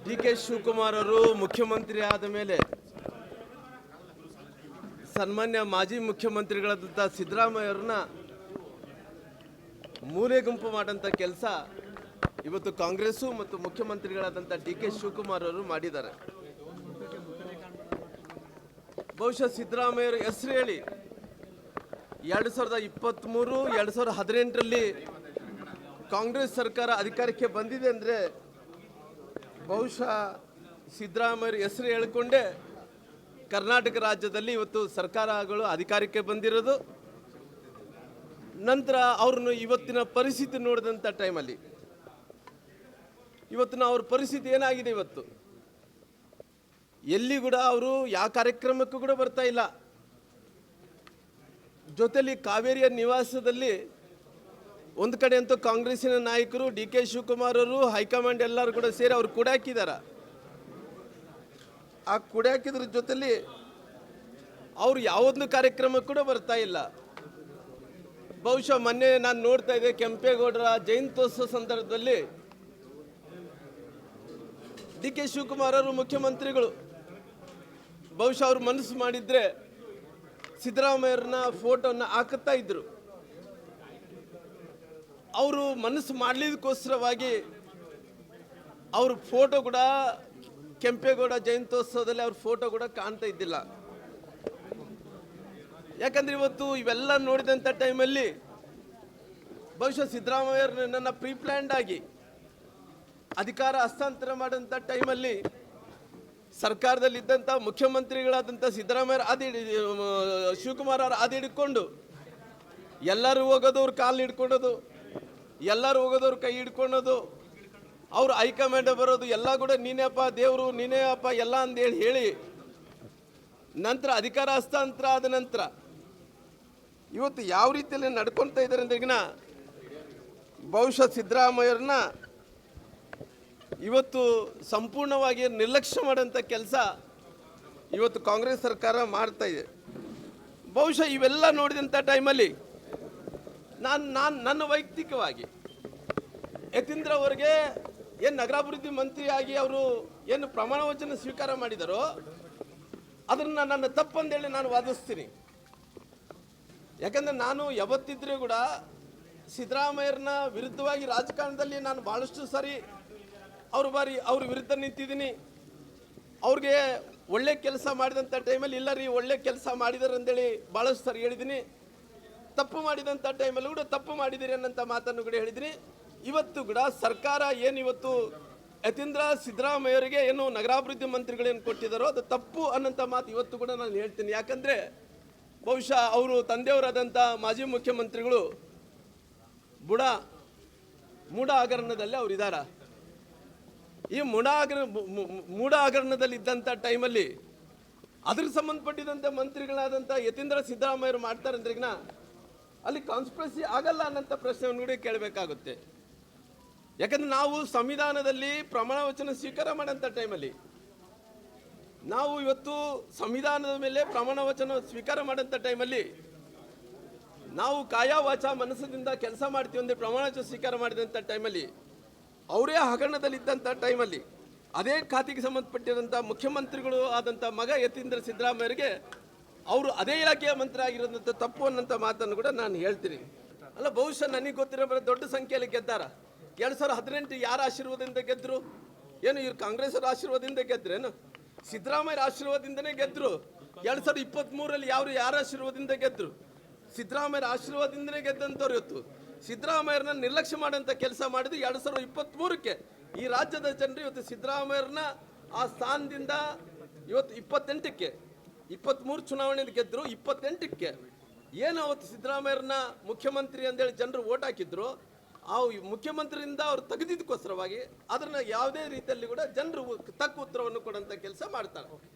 ಡಿ.ಕೆ. ಶಿವಕುಮಾರ್ ಅವರು ಮುಖ್ಯಮಂತ್ರಿ ಆದ ಮೇಲೆ ಸನ್ಮಾನ್ಯ ಮಾಜಿ ಮುಖ್ಯಮಂತ್ರಿಗಳಾದಂಥ ಸಿದ್ದರಾಮಯ್ಯ ಅವರನ್ನ ಮೂಲೆ ಗುಂಪು ಮಾಡಂತ ಕೆಲಸ ಇವತ್ತು ಕಾಂಗ್ರೆಸ್ ಮತ್ತು ಮುಖ್ಯಮಂತ್ರಿಗಳಾದಂಥ ಡಿ.ಕೆ. ಶಿವಕುಮಾರ್ ಅವರು ಮಾಡಿದ್ದಾರೆ. ಬಹುಶಃ ಸಿದ್ದರಾಮಯ್ಯ ಅವರ ಹೆಸರು ಹೇಳಿ 2023 2018ರಲ್ಲಿ ಕಾಂಗ್ರೆಸ್ ಸರ್ಕಾರ ಅಧಿಕಾರಕ್ಕೆ ಬಂದಿದೆ ಅಂದರೆ ಬಹುಶಃ ಸಿದ್ದರಾಮಯ್ಯ ಹೆಸರು ಹೇಳಿಕೊಂಡೇ ಕರ್ನಾಟಕ ರಾಜ್ಯದಲ್ಲಿ ಇವತ್ತು ಸರ್ಕಾರಗಳು ಅಧಿಕಾರಕ್ಕೆ ಬಂದಿರೋದು. ನಂತರ ಅವ್ರನ್ನು ಇವತ್ತಿನ ಪರಿಸ್ಥಿತಿ ನೋಡಿದಂಥ ಟೈಮಲ್ಲಿ ಇವತ್ತಿನ ಅವ್ರ ಪರಿಸ್ಥಿತಿ ಏನಾಗಿದೆ, ಇವತ್ತು ಎಲ್ಲಿ ಕೂಡ ಅವರು ಯಾವ ಕಾರ್ಯಕ್ರಮಕ್ಕೂ ಕೂಡ ಬರ್ತಾ ಇಲ್ಲ. ಜೊತೆಲಿ ಕಾವೇರಿಯ ನಿವಾಸದಲ್ಲಿ ಒಂದು ಕಡೆ ಅಂತೂ ಕಾಂಗ್ರೆಸ್ಸಿನ ನಾಯಕರು ಡಿ.ಕೆ. ಶಿವಕುಮಾರ್ ಅವರು ಹೈಕಮಾಂಡ್ ಎಲ್ಲರೂ ಕೂಡ ಸೇರಿ ಅವ್ರು ಕುಡಾಕಿದ್ದಾರೆ. ಆ ಕುಡಾಕಿದ್ರ ಜೊತೆಲಿ ಅವ್ರು ಯಾವುದೊಂದು ಕಾರ್ಯಕ್ರಮ ಕೂಡ ಬರ್ತಾ ಇಲ್ಲ. ಬಹುಶಃ ಮೊನ್ನೆ ನಾನು ನೋಡ್ತಾ ಇದ್ದೆ, ಕೆಂಪೇಗೌಡರ ಜಯಂತ್ಯೋತ್ಸವ ಸಂದರ್ಭದಲ್ಲಿ ಡಿ.ಕೆ. ಶಿವಕುಮಾರ್ ಅವರು ಮುಖ್ಯಮಂತ್ರಿಗಳು ಬಹುಶಃ ಅವ್ರು ಮನಸ್ಸು ಮಾಡಿದ್ರೆ ಸಿದ್ದರಾಮಯ್ಯರನ್ನ ಫೋಟೋನ ಹಾಕುತ್ತಾ ಇದ್ರು. ಅವರು ಮನಸ್ಸು ಮಾಡಲಿದಕ್ಕೋಸ್ಕರವಾಗಿ ಅವ್ರ ಫೋಟೋ ಕೂಡ ಕೆಂಪೇಗೌಡ ಜಯಂತ್ಯೋತ್ಸವದಲ್ಲಿ ಅವ್ರ ಫೋಟೋ ಕೂಡ ಕಾಣ್ತಾ ಇದ್ದಿಲ್ಲ. ಯಾಕಂದ್ರೆ ಇವತ್ತು ಇವೆಲ್ಲ ನೋಡಿದಂಥ ಟೈಮಲ್ಲಿ ಬಹುಶಃ ಸಿದ್ದರಾಮಯ್ಯರನ್ನ ಪ್ರೀ ಪ್ಲ್ಯಾಂಡ್ ಆಗಿ ಅಧಿಕಾರ ಹಸ್ತಾಂತರ ಮಾಡಿದಂಥ ಟೈಮಲ್ಲಿ ಸರ್ಕಾರದಲ್ಲಿದ್ದಂಥ ಮುಖ್ಯಮಂತ್ರಿಗಳಾದಂಥ ಸಿದ್ದರಾಮಯ್ಯ ಶಿವಕುಮಾರ್ ಅವರು ಹಾದಿ ಹಿಡ್ಕೊಂಡು ಎಲ್ಲರೂ ಹೋಗೋದವ್ರು ಕಾಲು ಹಿಡ್ಕೊಳ್ಳೋದು, ಎಲ್ಲರೂ ಹೋಗೋದವ್ರು ಕೈ ಹಿಡ್ಕೊಳ್ಳೋದು, ಅವರು ಹೈಕಮಾಂಡ್ ಬರೋದು, ಎಲ್ಲ ಕೂಡ ನೀನೇಪ್ಪ ದೇವರು, ನೀನೇ ಅಪ್ಪ ಎಲ್ಲ ಅಂದೇಳಿ ಹೇಳಿ ನಂತರ ಅಧಿಕಾರ ಹಸ್ತಾಂತರ ಆದ ನಂತರ ಇವತ್ತು ಯಾವ ರೀತಿಯಲ್ಲಿ ನಡ್ಕೊಳ್ತಾ ಇದ್ದಾರೆ ಅಂದ್ರೆಗಿನ ಬಹುಶಃ ಸಿದ್ದರಾಮಯ್ಯರನ್ನ ಇವತ್ತು ಸಂಪೂರ್ಣವಾಗಿ ನಿರ್ಲಕ್ಷ್ಯ ಮಾಡೋಂಥ ಕೆಲಸ ಇವತ್ತು ಕಾಂಗ್ರೆಸ್ ಸರ್ಕಾರ ಮಾಡ್ತಾ ಇದೆ. ಬಹುಶಃ ಇವೆಲ್ಲ ನೋಡಿದಂಥ ಟೈಮಲ್ಲಿ ನನ್ನ ವೈಯಕ್ತಿಕವಾಗಿ ಯತೀಂದ್ರ ಅವರಿಗೆ ಏನು ನಗರಾಭಿವೃದ್ಧಿ ಮಂತ್ರಿಯಾಗಿ ಅವರು ಏನು ಪ್ರಮಾಣ ವಚನ ಸ್ವೀಕಾರ ಮಾಡಿದಾರೋ ಅದನ್ನು ನನ್ನ ತಪ್ಪಂದೇಳಿ ನಾನು ವಾದಿಸ್ತೀನಿ. ಯಾಕಂದರೆ ನಾನು ಯಾವತ್ತಿದ್ರೂ ಕೂಡ ಸಿದ್ದರಾಮಯ್ಯರನ್ನ ವಿರುದ್ಧವಾಗಿ ರಾಜಕಾರಣದಲ್ಲಿ ನಾನು ಭಾಳಷ್ಟು ಸಾರಿ ಅವ್ರ ವಿರುದ್ಧ ನಿಂತಿದ್ದೀನಿ. ಅವ್ರಿಗೆ ಒಳ್ಳೆ ಕೆಲಸ ಮಾಡಿದಂಥ ಟೈಮಲ್ಲಿ ಇಲ್ಲ ರೀ ಒಳ್ಳೆ ಕೆಲಸ ಮಾಡಿದಾರೆ ಅಂತೇಳಿ ಭಾಳಷ್ಟು ಸಾರಿ ಹೇಳಿದ್ದೀನಿ. ತಪ್ಪು ಮಾಡಿದಂಥ ಟೈಮಲ್ಲಿ ಕೂಡ ತಪ್ಪು ಮಾಡಿದ್ದೀರಿ ಅನ್ನೋಂಥ ಮಾತನ್ನು ಕೂಡ ಹೇಳಿದ್ದೀನಿ. ಇವತ್ತು ಕೂಡ ಸರ್ಕಾರ ಏನು ಇವತ್ತು ಯತೀಂದ್ರ ಸಿದ್ದರಾಮಯ್ಯರಿಗೆ ಏನು ನಗರಾಭಿವೃದ್ಧಿ ಮಂತ್ರಿಗಳೇನು ಕೊಟ್ಟಿದ್ದಾರೋ ಅದು ತಪ್ಪು ಅನ್ನೋಂಥ ಮಾತು ಇವತ್ತು ಕೂಡ ನಾನು ಹೇಳ್ತೀನಿ. ಯಾಕಂದರೆ ಬಹುಶಃ ಅವರು ತಂದೆಯವರಾದಂಥ ಮಾಜಿ ಮುಖ್ಯಮಂತ್ರಿಗಳು ಮೂಢ ಹಗರಣದಲ್ಲಿ ಅವರಿದ್ದಾರೆ. ಈ ಮೂಢ ಹಗರಣದಲ್ಲಿ ಇದ್ದಂಥ ಟೈಮಲ್ಲಿ ಅದ್ರಿಗೆ ಸಂಬಂಧಪಟ್ಟಿದಂಥ ಮಂತ್ರಿಗಳಾದಂಥ ಯತೀಂದ್ರ ಸಿದ್ದರಾಮಯ್ಯರು ಮಾಡ್ತಾರೆ ಅಂದ್ರೆಗಿನ ಅಲ್ಲಿ ಕಾನ್ಸ್ಪಿರಸಿ ಆಗಲ್ಲ ಅನ್ನೋಂಥ ಪ್ರಶ್ನೆಯನ್ನು ಕೂಡ ಕೇಳಬೇಕಾಗುತ್ತೆ. ಯಾಕಂದ್ರೆ ನಾವು ಸಂವಿಧಾನದಲ್ಲಿ ಪ್ರಮಾಣ ವಚನ ಸ್ವೀಕಾರ ಮಾಡೋಂಥ ಟೈಮಲ್ಲಿ ನಾವು ಇವತ್ತು ಸಂವಿಧಾನದ ಮೇಲೆ ಪ್ರಮಾಣ ವಚನ ಸ್ವೀಕಾರ ಮಾಡೋಂಥ ಟೈಮಲ್ಲಿ ನಾವು ಕಾಯ ವಾಚ ಮನಸ್ಸಿನಿಂದ ಕೆಲಸ ಮಾಡ್ತೀವಿ ಅಂದರೆ ಪ್ರಮಾಣ ವಚನ ಸ್ವೀಕಾರ ಮಾಡಿದಂಥ ಟೈಮಲ್ಲಿ ಅವರೇ ಹಗರಣದಲ್ಲಿದ್ದಂಥ ಟೈಮಲ್ಲಿ ಅದೇ ಖಾತೆಗೆ ಸಂಬಂಧಪಟ್ಟಿರೋಂಥ ಮುಖ್ಯಮಂತ್ರಿಗಳು ಆದಂಥ ಮಗ ಯತೀಂದ್ರ ಸಿದ್ದರಾಮಯ್ಯರಿಗೆ ಅವರು ಅದೇ ಇಲಾಖೆಯ ಮಂತ್ರಿ ಆಗಿರೋದಂಥ ತಪ್ಪು ಅನ್ನೋಂಥ ಮಾತನ್ನು ಕೂಡ ನಾನು ಹೇಳ್ತೀನಿ. ಅಲ್ಲ, ಬಹುಶಃ ನನಗೆ ಗೊತ್ತಿರೋ ದೊಡ್ಡ ಸಂಖ್ಯೆಯಲ್ಲಿ ಗೆದ್ದಾರ. 2018 ಯಾರ ಆಶೀರ್ವಾದದಿಂದ ಗೆದ್ದರು? ಏನು ಇವ್ರು ಕಾಂಗ್ರೆಸ್ ಅವರ ಆಶೀರ್ವಾದದಿಂದ ಗೆದ್ರೇನು? ಸಿದ್ದರಾಮಯ್ಯರ ಆಶೀರ್ವಾದದಿಂದನೇ ಗೆದ್ದರು. 2023ರಲ್ಲಿ ಯಾರ ಆಶೀರ್ವಾದದಿಂದ ಗೆದ್ದರು? ಸಿದ್ದರಾಮಯ್ಯರ ಆಶೀರ್ವಾದದಿಂದನೇ ಗೆದ್ದಂಥವ್ರು. ಇವತ್ತು ಸಿದ್ದರಾಮಯ್ಯರನ್ನ ನಿರ್ಲಕ್ಷ್ಯ ಮಾಡೋಂಥ ಕೆಲಸ ಮಾಡಿದ್ರು 2023ಕ್ಕೆ ಈ ರಾಜ್ಯದ ಜನರು ಇವತ್ತು ಸಿದ್ದರಾಮಯ್ಯರನ್ನ ಆ ಸ್ಥಾನದಿಂದ ಇವತ್ತು 28ಕ್ಕೆ 23 ಚುನಾವಣೆಯಲ್ಲಿ ಗೆದ್ದರು. 28ಕ್ಕೆ ಏನು ಅವತ್ತು ಸಿದ್ದರಾಮಯ್ಯರನ್ನ ಮುಖ್ಯಮಂತ್ರಿ ಅಂತೇಳಿ ಜನರು ಓಟ್ ಹಾಕಿದ್ರು, ಆ ಮುಖ್ಯಮಂತ್ರಿಯಿಂದ ಅವ್ರು ತೆಗೆದಿದ್ದಕ್ಕೋಸ್ಕರವಾಗಿ ಅದನ್ನು ಯಾವುದೇ ರೀತಿಯಲ್ಲಿ ಕೂಡ ಜನರು ತಕ್ಕ ಉತ್ತರವನ್ನು ಕೊಡೋಂಥ ಕೆಲಸ ಮಾಡ್ತಾರೆ.